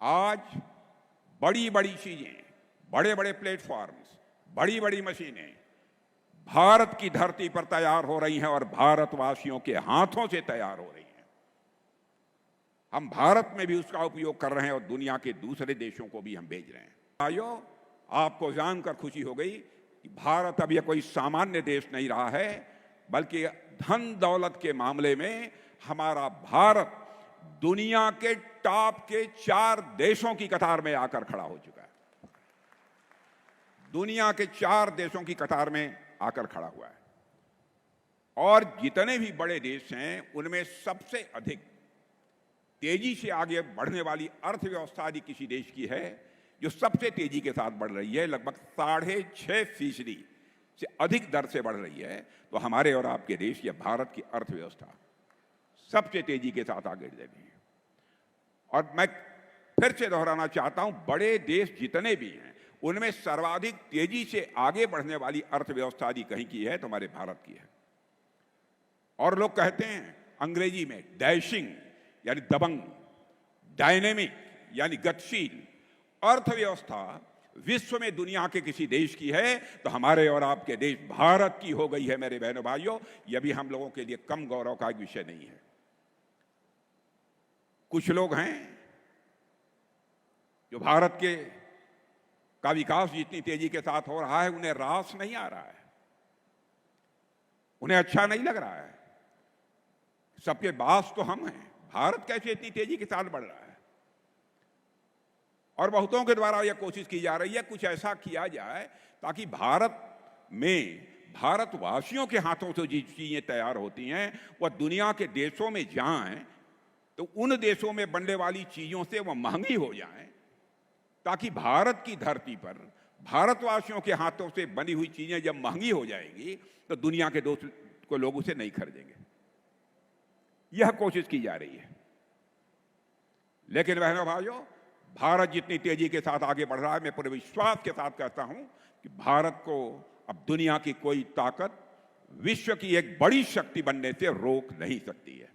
आज बड़ी बड़ी चीजें, बड़े बड़े प्लेटफॉर्म्स, बड़ी बड़ी मशीनें भारत की धरती पर तैयार हो रही हैं और भारतवासियों के हाथों से तैयार हो रही हैं। हम भारत में भी उसका उपयोग कर रहे हैं और दुनिया के दूसरे देशों को भी हम भेज रहे हैं। भाइयों, आपको जानकर खुशी हो गई कि भारत अब यह कोई सामान्य देश नहीं रहा है, बल्कि धन दौलत के मामले में हमारा भारत दुनिया के टॉप के 4 देशों की कतार में आकर खड़ा हो चुका है। दुनिया के 4 देशों की कतार में आकर खड़ा हुआ है। और जितने भी बड़े देश हैं उनमें सबसे अधिक तेजी से आगे बढ़ने वाली अर्थव्यवस्था यदि किसी देश की है जो सबसे तेजी के साथ बढ़ रही है, लगभग 6.5% से अधिक दर से बढ़ रही है, तो हमारे और आपके देश या भारत की अर्थव्यवस्था सबसे तेजी के साथ आगे बढ़ रही है। और मैं फिर से दोहराना चाहता हूं, बड़े देश जितने भी हैं उनमें सर्वाधिक तेजी से आगे बढ़ने वाली अर्थव्यवस्था यदि कहीं की है तो हमारे भारत की है। और लोग कहते हैं अंग्रेजी में डैशिंग यानी दबंग, डायनेमिक यानी गतिशील अर्थव्यवस्था विश्व में दुनिया के किसी देश की है तो हमारे और आपके देश भारत की हो गई है। मेरे बहनों भाइयों, यह भी हम लोगों के लिए कम गौरव का विषय नहीं है। कुछ लोग हैं जो भारत के का विकास जितनी तेजी के साथ हो रहा है उन्हें रास नहीं आ रहा है, उन्हें अच्छा नहीं लग रहा है। सबके बास तो हम हैं, भारत कैसे इतनी तेजी के साथ बढ़ रहा है। और बहुतों के द्वारा यह कोशिश की जा रही है कुछ ऐसा किया जाए ताकि भारत में भारतवासियों के हाथों से जो चीजें तैयार होती हैं वह दुनिया के देशों में जाएं तो उन देशों में बनने वाली चीजों से वह महंगी हो जाएं, ताकि भारत की धरती पर भारतवासियों के हाथों से बनी हुई चीजें जब महंगी हो जाएंगी तो दुनिया के दोस्त को लोग उसे नहीं खरीदेंगे। यह कोशिश की जा रही है। लेकिन बहनों भाइयों, भारत जितनी तेजी के साथ आगे बढ़ रहा है, मैं पूरे विश्वास के साथ कहता हूं कि भारत को अब दुनिया की कोई ताकत विश्व की एक बड़ी शक्ति बनने से रोक नहीं सकती है।